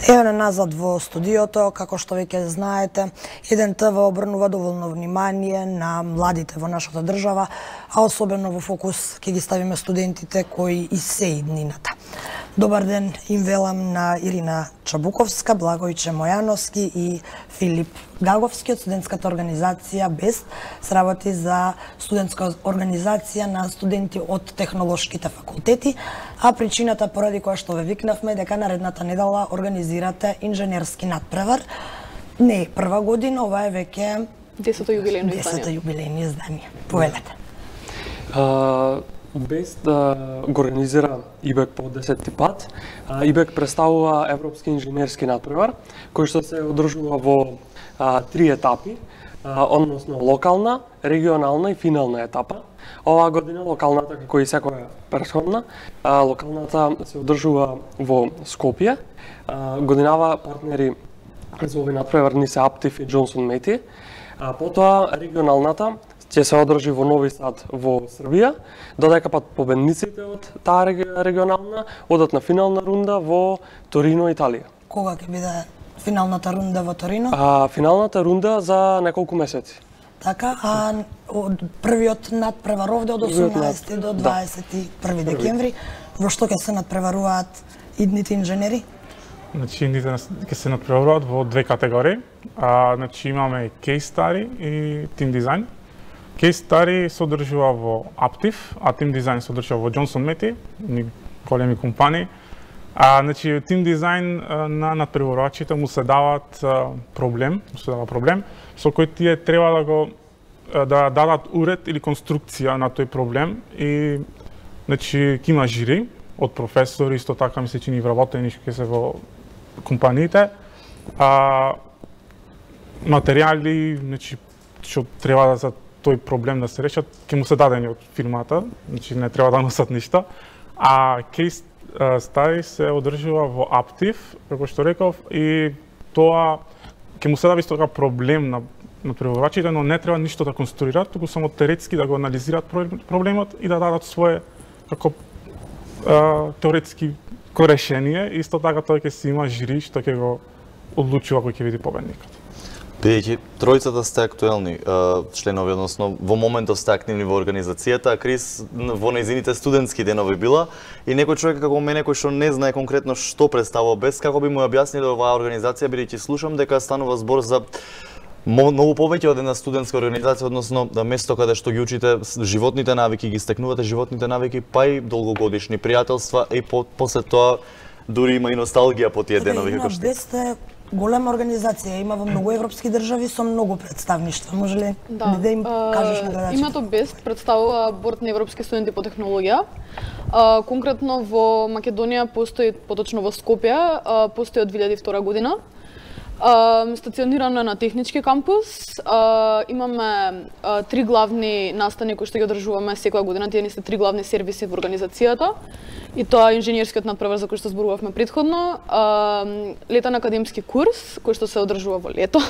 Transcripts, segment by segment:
Еве на назад во студиото, како што веќе знаете, 1ТВ обрнува доволно внимание на младите во нашата држава, а особено во фокус ќе ги ставиме студентите кои се иднината. Добар ден им велам на Ирина Чабуковска, Благојче Мојановски и Филип Гаговски од студентската организација БЕСТ. Сработи за студентска организација на студенти од технолошките факултети, а причината поради која што ве викнавме дека наредната недела организирате инженерски надпревар. Не е прва година, ова е веќе 10-то јубилејно издание. 10-то јубилејно издание. Повелете. БЕСТ го организира ИБЕК по 10-ти пат. ИБЕК представува Европски инженерски надпревар, кој што се одржува во 3 етапи, односно локална, регионална и финална етапа. Оваа година локалната, како и секоја претходна, локалната се одржува во Скопје. Годинава партнери за овој надпревар ни се Аптив и Джонсон Мети. Потоа регионалната ќе се одржи во Нови Сад во Србија, додека пат победниците од таа регионална одат на финална рунда во Торино, Италија. Кога ќе биде финалната рунда во Торино? Финалната рунда за неколку месеци. Така, од првиот надпревар овде од 18 до 21 декември, во што ќе се надпреваруваат идните инженери? Значи, идните ќе се надпреваруваат во две категории. Значи, имаме case study и team design. Case study се одржува во Аптив, а team design се одржува во Джонсон Мети, големи компании. Значи, team design на надпреварувачите му се дава проблем со кој тие треба да дадат уред или конструкција на тој проблем и значи ќе има жири од професори, исто така ми се чини вработени што ќе се во компаниите. Материјали, значи што треба да за тој проблем да се решат, ќе му се дадени од фирмата, значи не треба да носат ништо. А case study се одржува во Аптив, како што реков, и тоа ќе му се даде исто така проблем на преварувачите, но не треба ништо да конструираат, туку само теоретски да го анализираат проблемот и да дадат свое како теоретски решение. Исто така тој ќе си има жири што ќе го одлучува кој ќе биде победникот. Бидејќи тројцата сте актуелни членови, односно во моментов сте активни во организацијата, а Крис во нејзините студентски денови била и некој човек како мене кој што не знае конкретно што представува БЕСТ, како би му објасниле оваа организација, бидејќи слушам дека станува збор за многу повеќе од една студентска организација, односно место каде што ги учите животните навики, ги стекнувате животните навики, па и долгогодишни пријателства и после тоа дури има и носталгија по тие денови како што. БЕСТ е голема организација, има во многу европски држави со многу представништва. Може ли да им кажеш на гледачите? Името БЕСТ представува Борд на европски студенти по технологија. Конкретно во Македонија постои, поточно во Скопје, постои од 2002 година. Стационирано на технички кампус. Имаме 3 главни настани кои што ги одржуваме секоја година. Тие ни се 3 главни сервиси во организацијата. И тоа е инженерскиот надпревар за кој што зборувавме претходно, летен академски курс кој што се одржува во лето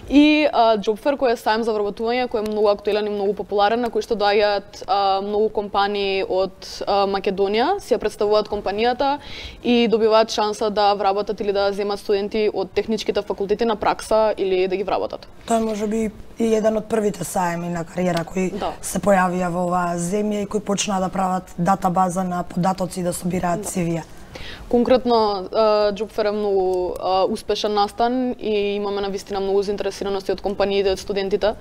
и Джобфер кој е сајм за вработување кој е многу актуелен и многу популарен, на кој што доаѓаат многу компании од Македонија, си ја представуваат компанијата и добиваат шанса да вработат или да земат студенти од техничките факултети на пракса или да ги вработат. Тоа може би и еден од првите сајми на кариера кои се појавија во оваа земја и кои почнаа да прават датабаза на податоци и да собираат CV-ја. Конкретно, Джобфер е многу успешен настан и имаме навистина многу заинтересираности од компаниите, од студентите.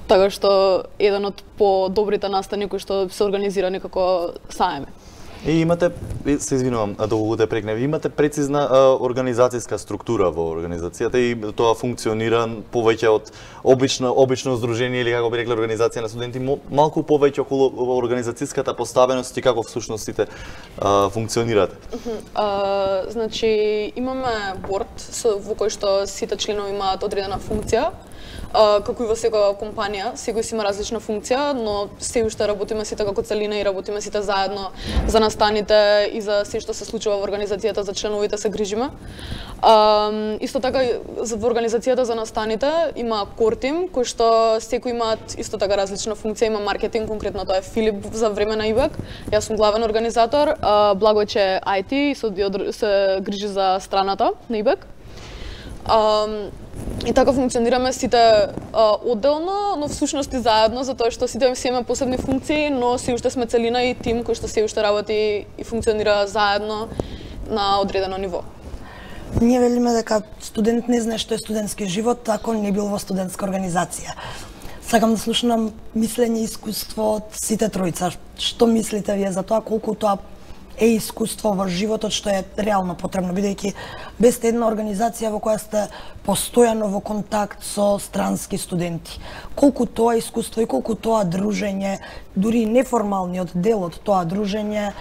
Така што еден од по-добрите настани кои што се организирани како сајми. И имате, се извинувам, долго те прекнев, имате прецизна организацијска структура во организацијата и тоа функционира повеќе од обично здружение или како би рекле организација на студенти, малку повеќе околу организацијската поставеност и како всушност сите функционирате. Значи, имаме борд во кој што сите членови имаат одредена функција. како и во секоја компанија, секој си има различна функција, но се уште работиме сите како целина и работиме сите заедно за настаните и за се што се случува во организацијата, за членовите се грижиме. Исто така во организацијата за настаните има core team кој што секој имаат исто така различна функција, има маркетинг, конкретно тоа е Филип за време на ИБЕК. Јас сум главен организатор, Благојче IT и се грижи за страната на ИБЕК. И така функционираме сите одделно, но всушност и заедно, затоа што сите си имаме посебни функции, но се уште сме целина и тим кој што се уште работи и функционира заедно на одредено ниво. Ние велиме дека студент не знае што е студентски живот ако не бил во студентска организација. Сакам да слушнам мислење и искуство од сите тројца. Што мислите вие за тоа, колку тоа е искуство во животот што е реално потребно, бидејќи без една организација во која сте постојано во контакт со странски студенти. Колку тоа искуство и колку тоа дружење, дури неформалниот дел од тоа дружење,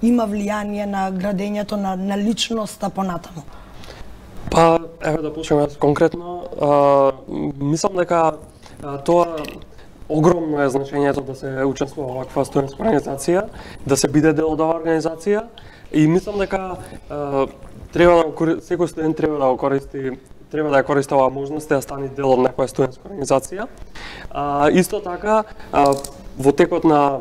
има влијание на градењето на личноста понатаму? Па, еве да почнеме конкретно. Мислам дека тоа огромно е значењето да се учествува во ваква студентска организација, да се биде дел од оваа организација и мислам дека секој студент треба да ја користи оваа можност да стане дел од некоја студентска организација. Исто така, во текот на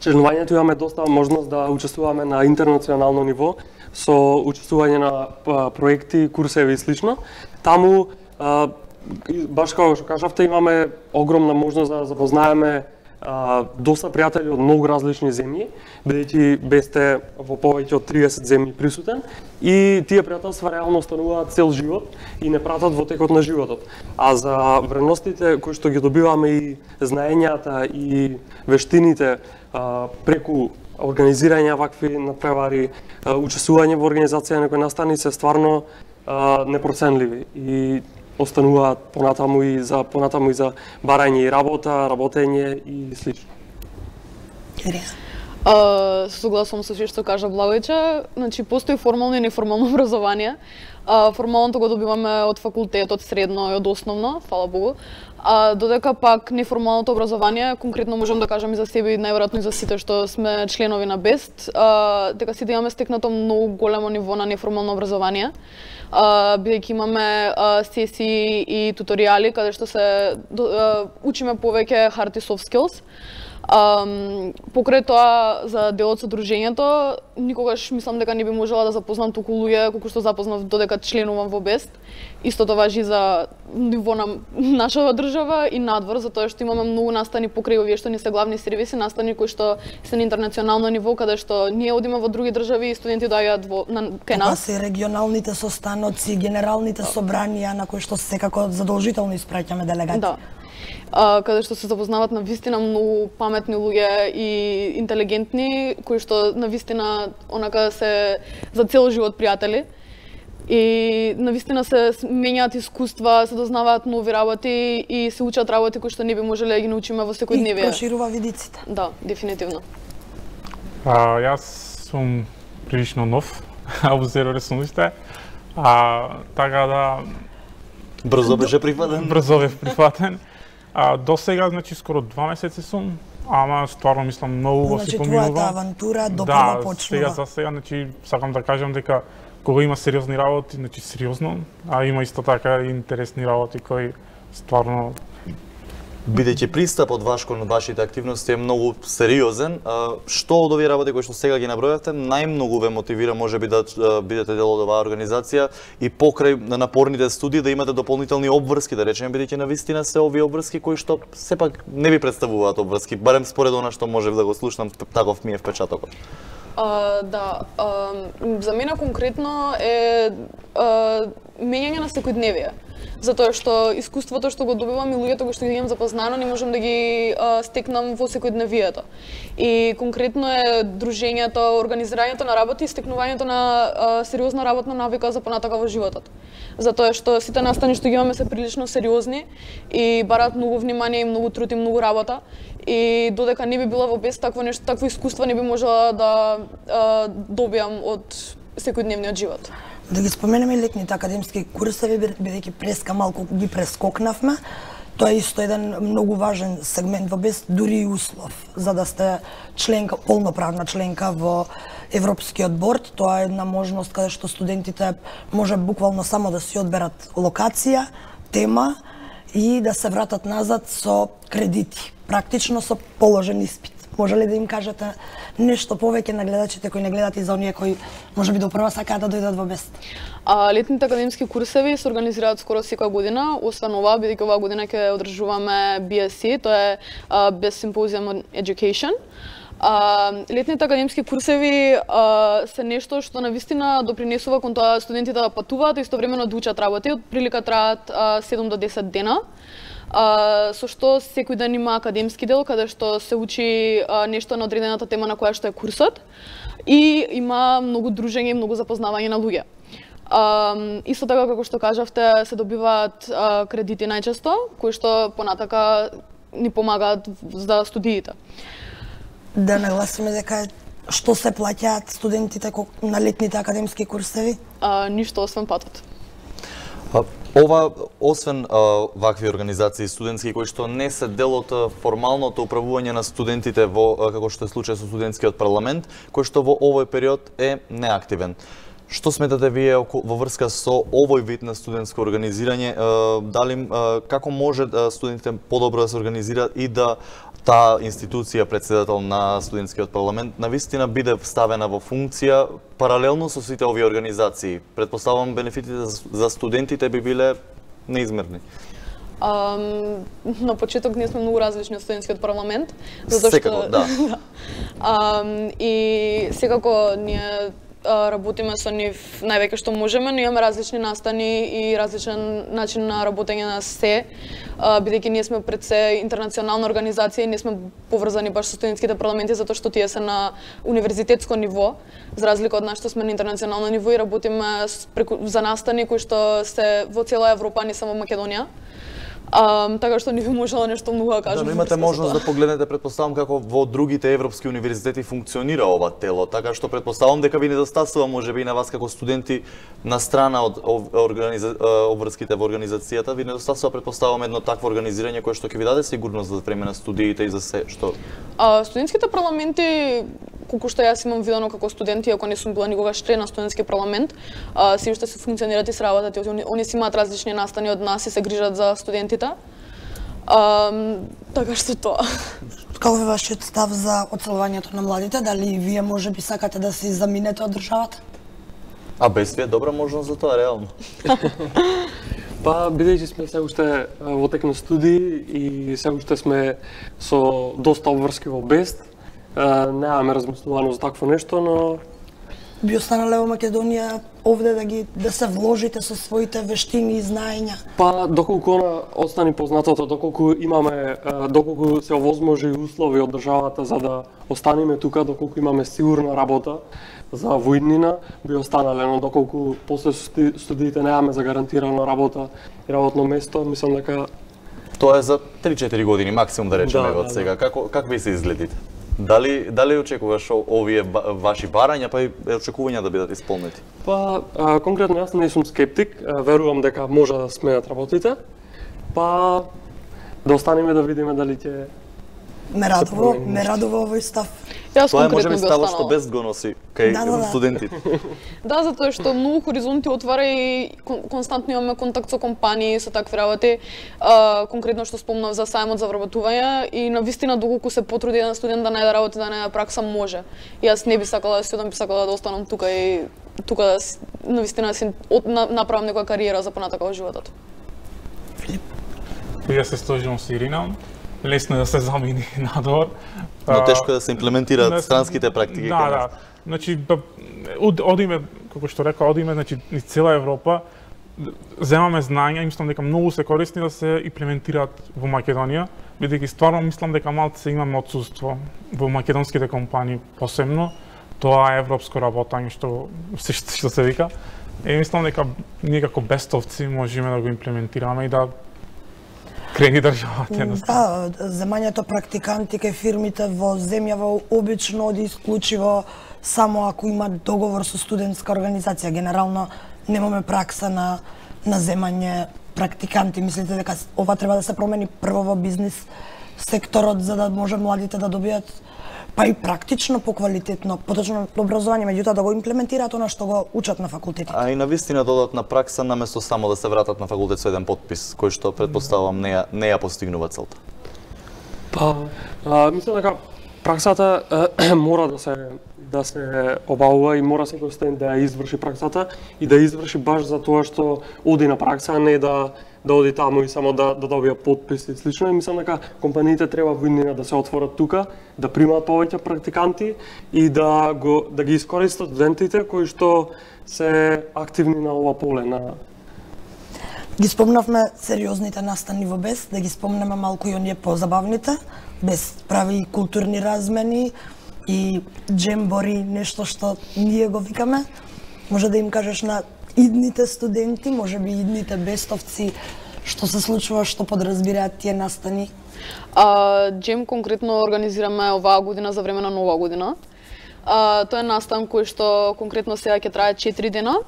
членувањето имаме доста можност да учествуваме на интернационално ниво со учествување на проекти, курсеви и слично. Таму баш како што кажавте, имаме огромна можност да запознаеме доста пријатели од многу различни земји, бидејќи бесте во повеќе од 30 земји присутен и тие пријателства реално остануваат цел живот и не пратат во текот на животот. А за вредностите кои што ги добиваме и знаењата и вештините преку организирање вакви надпревари, учествување во организација на некои настани се стварно непроценливи и остануваат понатаму и за барање и работа, работење и слично. Согласувам со што кажа Благојче, значи постои формално и неформално образование. Формалното го добиваме од факултетот, средно и од основно, фала Богу. Додека пак неформалното образование, конкретно можам да кажам и за себе и најверојатно и за сите што сме членови на БЕСТ, дека сите имаме стекнато многу големо ниво на неформално образование. Бидејќи имаме сесии и туторијали каде што се учиме повеќе hard и soft skills. Покрај тоа, за делот со дружењето, никогаш мислам дека не би можела да запознам толку луѓе колку што запознав додека членувам во БЕСТ. Истото важи за ниво на нашата држава и надвор, затоа што имаме многу настани покрај овие што не се главни сервиси, настани кои што се на интернационално ниво, каде што ние одиме во други држави и студенти доаѓаат кај нас. Тоа се регионалните состаноци, генералните собранија на кои што секако задолжително испраќаме делегати. Да. Каде што се запознават на вистина многу паметни луѓе и интелигентни, кои што на вистина онака се за цел живот пријатели. И на вистина се менјаат искуства, се дознаваат нови работи и се учат работи кои што не би можеле да ги научиме во секојдневие. И проширува видиците. Да, дефинитивно. Јас сум прилично нов, обзиро ресунисте. Така да брзо беше прифатен. Брзо бев прифатен. До сега, значи, скоро 2 месеци сум, ама стварно мислам многу го си поминува. Значи, твојата авантура допрва почнува. Да, сега, значи, сакам да кажам дека кога има сериозни работи, значи сериозно, а има исто така и интересни работи кои стварно... Бидејќи пристапот ваш кон вашите активности е многу сериозен, што од овие работи кои што сега ги набројавте најмногу ве мотивира можеби да бидете дел од оваа организација и покрај напорните студии да имате дополнителни обврски, да речеме, бидејќи навистина се овие обврски кои што сепак не ви представуваат обврски, барем според она што можев да го слушнам, таков ми е впечатокот. Да, за мене конкретно е менјање на секојдневие. Затоа што искуството што го добивам и луѓето кои што ги имам запознано не можам да ги стекнам во секојдневието. И конкретно е дружењето, организирањето на работи и стекнувањето на сериозна работна навика за понатака во животот. Затоа што сите настани што ги имаме се прилично сериозни и бараат многу внимание и многу труд и многу работа. И додека не би била во БЕСТ такво нешто, такво искуство не би можела да добиам од секојдневниот живот. Да ги споменеме летните академски курсеви, бидејќи преска малку ги прескокнавме. Тоа е исто еден многу важен сегмент во БЕСТ, дури и услов за да сте членка, полноправна членка во Европскиот борд. Тоа е една можност каде што студентите може буквално само да си одберат локација, тема и да се вратат назад со кредити, практично со положен испит. Може ли да им кажете нешто повеќе на гледачите кои не гледат и за оние кои можеби до прва сакаат да дојдат во БЕСТ? Летните академски курсеви се организираат скоро секоја година, освен ова, бидејќи оваа година ќе одржуваме BSc, тоа е Best Symposium on Education. Летните академски курсеви се нешто што навистина допринесува кон тоа студентите да патуваат и истовремено да учат работи. Од прилика траат 7 до 10 дена. Со што секој ден има академски дел каде што се учи нешто на одредената тема на која што е курсот и има многу дружење и многу запознавање на луѓе. Исто така како што кажавте, се добиваат кредити најчесто кои што понатака ни помагаат за студиите. Да нагласиме дека што се плаќаат студентите на летните академски курсеви? Ништо освен патот. Ова, освен вакви организации студентски кои што не се дел од формалното управување на студентите во како што е случај со студентскиот парламент, кој што во овој период е неактивен. Што сметате вие во врска со овој вид на студентско организирање? Дали како може студентите подобро да се организираат и да таа институција, председател на студентскиот парламент, навистина биде ставена во функција паралелно со сите овие организации? Предпоставувам бенефитите за студентите би биле неизмерни. На почеток ние сме многу различни од студентскиот парламент, Секако, да. И секако ние работиме со нив највеќе што можеме, но имаме различни настани и различен начин на работење на се, бидејќи ние сме пред се интернационална организација и не сме поврзани баш со студентските парламенти затоа што тие се на универзитетско ниво, за разлика од нас што сме на интернационално ниво и работиме за настани кои што се во цела Европа, не само Македонија. Така што не би можела нешто многу да кажам. Да, но имате можност да погледнете, предпоставам, како во другите европски универзитети функционира ова тело, така што предпоставам дека ви недостасува можеби и на вас како студенти на страна од обврските во организацијата, ви недостасува предпоставам едно такво организирање кое што ќе ви даде сигурност за време на студиите и за се што. Студентските парламенти, колку што јас имам видено како студент, иако не сум била никогаш член на студентски парламент, се уште се функционираат и сработат. Они си имаат различни настани од нас и се грижат за студентите. Така што тоа. Каков е вашиот став за одселувањето на младите? Дали вие можеби сакате да се заминете од државата? Без вие добра можност за тоа, реално. Бидејќи сме се уште во тек на студии и се уште сме со доста обврски во БЕСТ, немаме размислувано за такво нешто, но би останале во Македонија овде да се вложите со своите вештини и знаења? Доколку она остани познатото, доколку се овозможи услови од државата за да останеме тука, доколку имаме сигурна работа за воиднина, би останале, но доколку после студиите немаме загарантирана работа и работно место, мислам дека тоа е за 3-4 години максимум да речеме од сега. Какви се изгледите? Дали очекуваш овие ваши барања, и очекувања да бидат исполнети? Конкретно јас не сум скептик, верувам дека може да сменат работите, да останеме да видиме дали ќе ме радува овој став. Тоа е можеби ставот што БЕСТ го носи кај студентите. Да, затоа што многу хоризонти отвара и константно имаме контакт со компании, со такви работи. Конкретно што спомнав за сајмот за вработување и навистина доколку се потруди еден студент да најде работа, да најде пракса, може. Јас не би сакала да си одам, би сакала да останам тука и тука навистина да си направам некоја кариера за понатака во животот. Филип? Јас се сложувам со Ирина. Лесно е да се замени надвор. Но тешко е да се имплементираат странските практики. Да. Значи, одиме, како што река, значи, низ цела Европа, земаме знаења и мислам дека многу се корисни да се имплементираат во Македонија, бидејќи стварно мислам дека малце имаме отсуство во македонските компании посебно, тоа е европско работање што се вика. И мислам дека ние како бестовци можеме да го имплементираме и да крени државата. Да, земањето практиканти кај фирмите во земјава обично оди исклучиво само ако има договор со студентска организација. Генерално немаме пракса на земање практиканти, мислите дека ова треба да се промени прво во бизнис секторот за да може младите да добијат па и практично поквалитетно, поточно образование, меѓутоа да го имплементираат она што го учат на факултетите. А и на вистина додатна пракса наместо само да се вратат на факултет со еден потпис, кој што претпоставувам не ја постигнува целта. Па, мислам дека праксата мора да се обавува и мора секој студент да ја изврши праксата и да изврши баш за тоа што оди на пракса, а не да оди таму и само да добија потпис и слично. И мислам дека компаниите треба во иднина да се отворат тука, да примаат повеќе практиканти и да ги искористат студентите кои што се активни на ова поле на Ги спомнавме сериозните настани во БЕС, да ги спомнеме малку и оние позабавните. БЕС прави културни размени и джембори, нешто што ние го викаме. Може да им кажеш на идните студенти, може би идните бестовци, што се случува, што подразбираат тие настани? Джем конкретно организираме оваа година за време на Нова година. Тоа е настан кој што конкретно сега ќе трае 4 дена.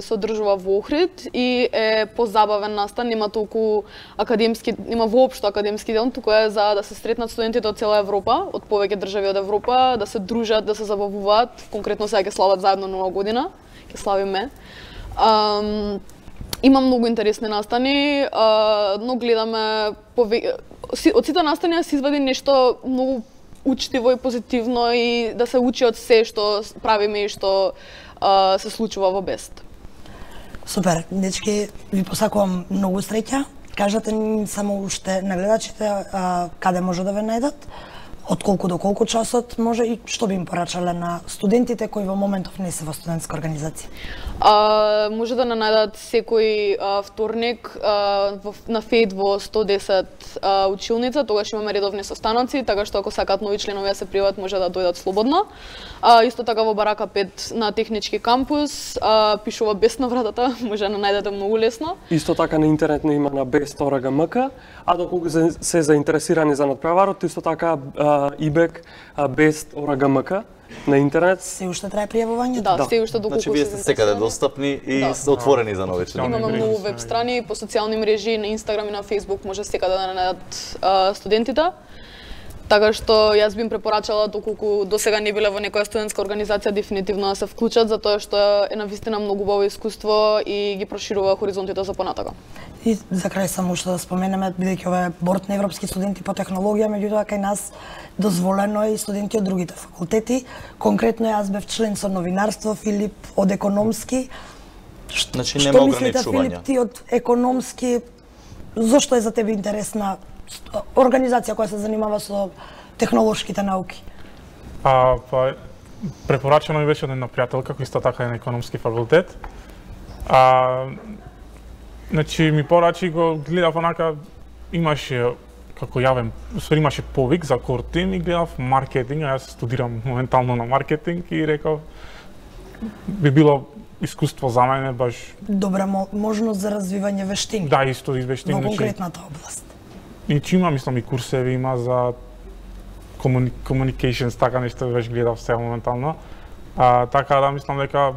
Се одржува во Охрид и е позабавен настан, нема толку академски, нема воопшто академски дел, туку е за да се сретнат студентите од цела Европа, од повеќе држави од Европа, да се дружат, да се забавуваат, конкретно сега ќе слават заедно Нова година, ќе славиме. Има многу интересни настани, но гледаме од сите настани се извади нешто многу учтиво и позитивно и да се учи од се што правиме и што се случува во БЕСТ. Супер, дечки, ви посакувам многу среќа. Кажете ни само уште на гледачите каде може да ве најдат, од колку до колку часот може и што би им порачале на студентите кои во моментов не се во студентска организација? Може да најдат секој вторник на ФЕД во 110 училница, тогаш имаме редовни состаноци, така што ако сакаат нови членови да се пријават може да дојдат слободно. Исто така во Барака 5 на технички кампус, пишува БЕС на вратата, може да најдете многу лесно. Исто така на интернет има на best.org.mk, а доколку се заинтересирани за надпреварот, исто така ИБЕК best.org.mk на интернет. Се уште трае пријавување? Да, се уште доколку Значи вие сте секаде достапни и отворени за нови членови. Имаме многу веб страни по социјални мрежи, на Инстаграм и на Фејсбук може секаде да најдат студентите. Така што јас би им препорачала, доколку досега не биле во некоја студентска организација, дефинитивно да се вклучат, затоа што е навистина многу убаво искуство и ги проширува хоризонтите за понатака. И за крај само уште да споменеме, бидејќи ова е борд на европски студенти по технологија, меѓутоа кај нас дозволено е и студенти од другите факултети. Конкретно јас бев член со новинарство, Филип од економски. Значи нема ограничувања. Што мислите, Филип, ти од економски, зошто е за тебе интересна организација која се занимава со технолошките науки? Па препорачено ми беше од една пријателка која исто така е на економски факултет. Значи ми порачи го гледав онака, имаше како јавен, усвари имаше повик за core team и гледав маркетинг, а јас студирам моментално на маркетинг и реков би било искуство за мене баш добра можност за развивање вештини. Да, исто вештини во конкретната област. И има, мислам, и курсеви има за communications, така нешто веќе гледав сега моментално. Така да мислам дека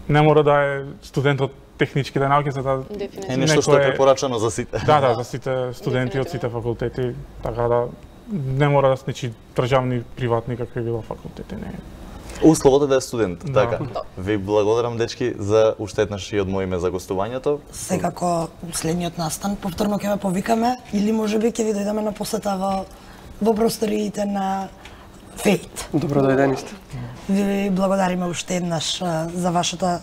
не мора да е студент од техничките науки, за да е нешто што е препорачано за сите. Да, за сите студенти од сите факултети, така да не мора да снечи државни, приватни какви било факултети, не. Условот е да е студент, така. Ви благодарам, дечки, за уште еднаш и од моје име за гостувањето. Секако следниот настан повторно ќе ве повикаме или можеби ќе ви дојдеме на посета во просториите на ФЕИТ. Добро дојдени сте. Ви благодариме уште еднаш за вашата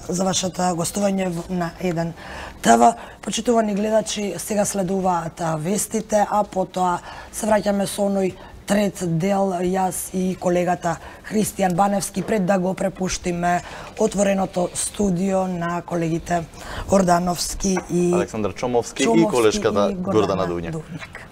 гостување на 1 ТВ. Почитувани гледачи, сега следуваат вестите, а потоа се враќаме со оној трет дел, јас и колегата Христијан Баневски, пред да го препуштиме отвореното студио на колегите Ордановски и Александар Чомовски и колешката Гордана Дувњак.